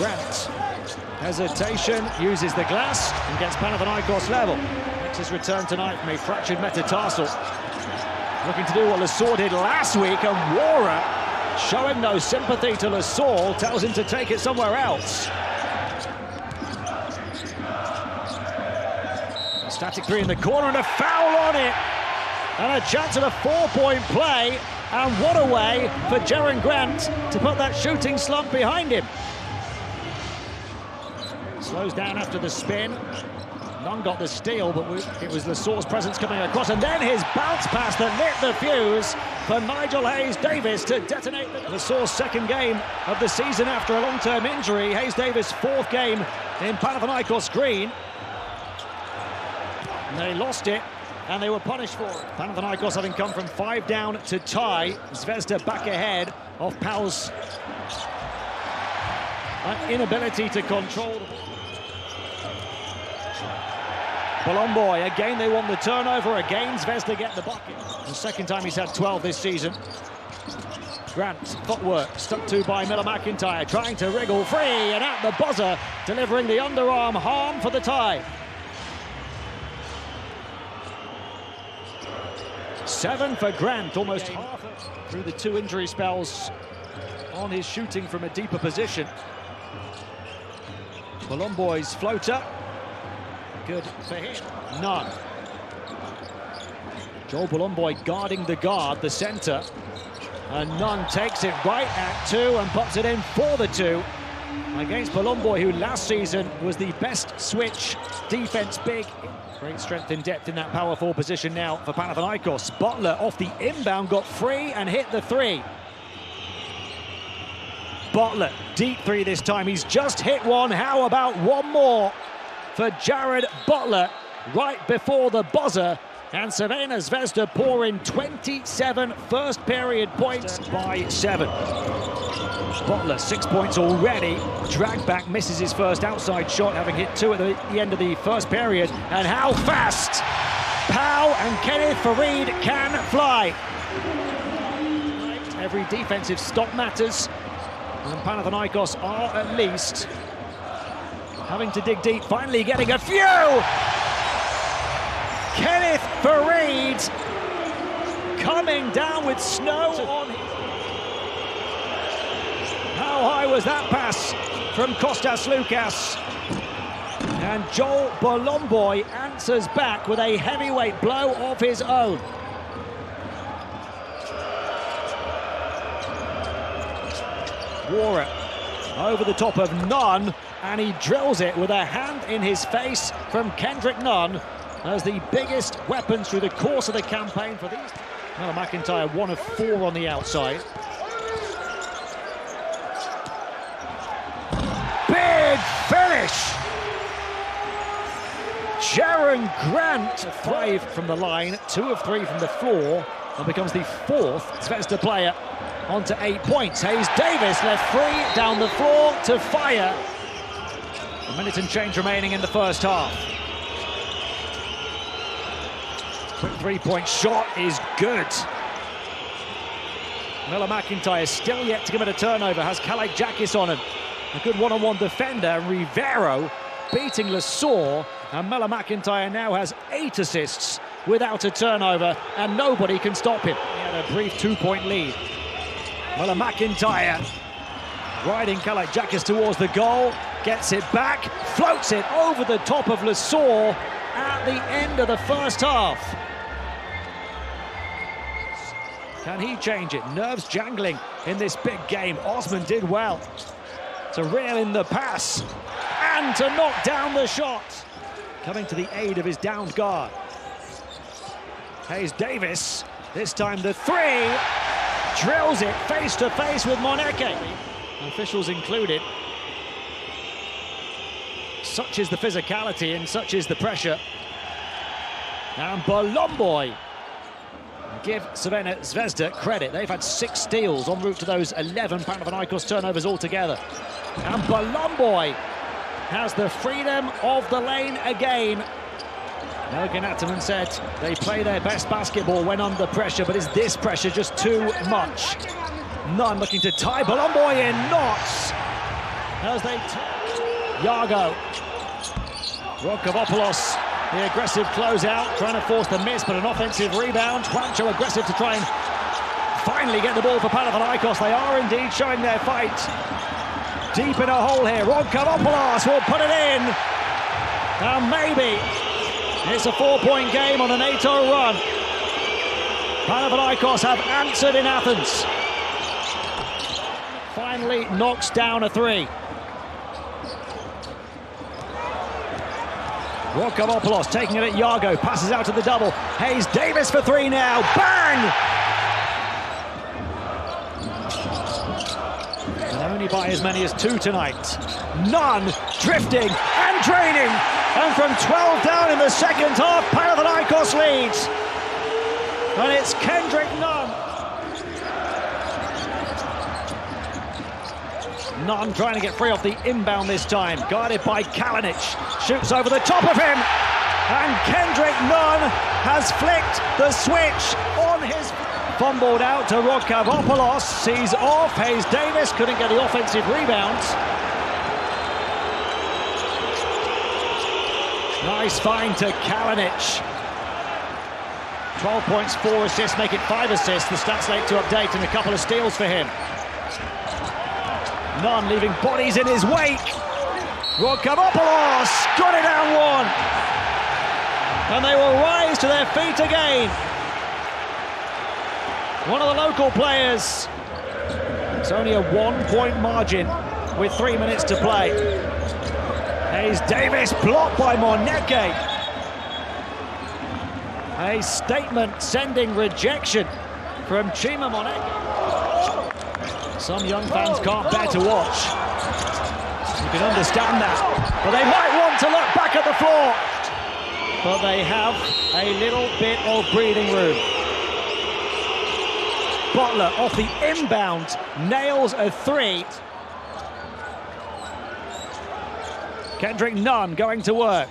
Grant. Hesitation, uses the glass and gets Panatinaikosa level. Makes his return tonight from a fractured metatarsal. Looking to do what Lassalle did last week, and Wara, showing no sympathy to Lassalle, tells him to take it somewhere else. A static three in the corner and a foul on it. And a chance at a 4-point play. And what a way for Jaren Grant to put that shooting slump behind him. Slows down after the spin. Nunn got the steal, but it was Lassalle's presence coming across, and then his bounce pass that lit the fuse for Nigel Hayes-Davis to detonate Lassalle's second game of the season after a long-term injury. Hayes-Davis' fourth game in Panatinaikosa green. And they lost it, and they were punished for it. Panatinaikosa having come from 5 down to tie. Zvezda back ahead of PAO's inability to control the ball. Bolan, again they want the turnover, again Zvezda get the bucket. The second time he's had 12 this season. Grant's footwork, stuck to by Miller-McIntyre, trying to wriggle free, and at the buzzer, delivering the underarm harm for the tie. 7 for Grant, almost half through the 2 injury spells on his shooting from a deeper position. Bolan's floater. Good for him. Nunn. Joel Bolan guarding the guard, the centre. And Nunn takes it right at 2 and puts it in for the 2. Against Bolan, who last season was the best switch defence big. Great strength in depth in that power forward position now for Panatinaikosa. Butler off the inbound, got free and hit the 3. Butler, deep 3 this time. He's just hit one. How about one more for Jared Butler right before the buzzer? And Crvena Zvezda pour in 27 first period points by 7. Butler 6 points already. Dragged back, misses his first outside shot, having hit 2 at the end of the first period. And how fast PAO and Kenneth Farid can fly. Every defensive stop matters, and Panatinaikosa are at least having to dig deep, finally getting a few! Kenneth Farid coming down with snow on him. How high was that pass from Kostas Lukas? And Joel Bolan answers back with a heavyweight blow of his own. Wara over the top of Nunn, and he drills it with a hand in his face from Kendrick Nunn as the biggest weapons through the course of the campaign for these. Miller-McIntyre 1 of 4 on the outside. Big finish! Jaren Grant 5 from the line, 2 of 3 from the floor, and becomes the 4th Zvezda player onto 8 points. Hayes-Davis left free down the floor to fire. A minute and change remaining in the first half. Quick 3-point shot is good. Miller-McIntyre still yet to give it a turnover, has Kalaitzakis on him. A good one-on-one defender, Rivero beating Lassalle, and Miller-McIntyre now has 8 assists without a turnover, and nobody can stop him. He had a brief 2-point lead. Miller-McIntyre riding Kalaitzakis towards the goal, gets it back, floats it over the top of Lassalle at the end of the first half. Can he change it? Nerves jangling in this big game. Osman did well to reel in the pass and to knock down the shot. Coming to the aid of his downed guard. Hayes-Davis, this time the 3, drills it face to face with Moneke. Officials included. Such is the physicality and such is the pressure. And Bolan, give Crvena Zvezda credit. They've had 6 steals en route to those 11 Panatinaikosa turnovers altogether. And Bolan has the freedom of the lane again. Ergin Ataman said they play their best basketball when under pressure, but is this pressure just too much? Nunn looking to tie Bolan in knots. As they Yago. Rokavopoulos, the aggressive closeout, trying to force the miss, but an offensive rebound. Juancho aggressive to try and finally get the ball for Panatinaikosa. They are indeed showing their fight. Deep in a hole here. Rokavopoulos will put it in. And maybe it's a 4-point game on an 8-0 run. Panatinaikosa have answered in Athens. Finally knocks down a three. Rokavopoulos taking it at Yago, passes out to the double. Hayes Davis for three now. Bang! And only by as many as two tonight. Nunn drifting and draining. And from 12 down in the second half, Panatinaikosa leads. And it's Nunn. Nunn trying to get free off the inbound this time, guarded by Kalinic, shoots over the top of him, and Nunn has flicked the switch on his... Fumbled out to Rokavopoulos, sees off, Hayes Davis couldn't get the offensive rebound. Nice find to Kalinic. 12 points, 4 assists, make it 5 assists. The stats late to update and a couple of steals for him. Nunn leaving bodies in his wake. Rokavopoulos got it down one. And they will rise to their feet again. One of the local players. It's only a 1-point margin with 3 minutes to play. Hayes Davis blocked by Moneke. A statement sending rejection from Chima Moneke. Some young fans can't bear to watch. You can understand that. But they might want to look back at the floor. But they have a little bit of breathing room. Butler off the inbound, nails a three. Nunn going to work.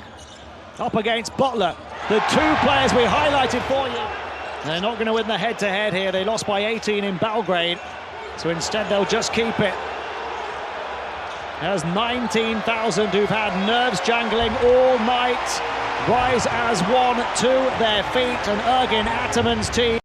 Up against Butler. The two players we highlighted for you. They're not going to win the head-to-head here. They lost by 18 in Belgrade. So instead they'll just keep it. There's 19,000 who've had nerves jangling all night. Rise as one to their feet, and Ergin Ataman's team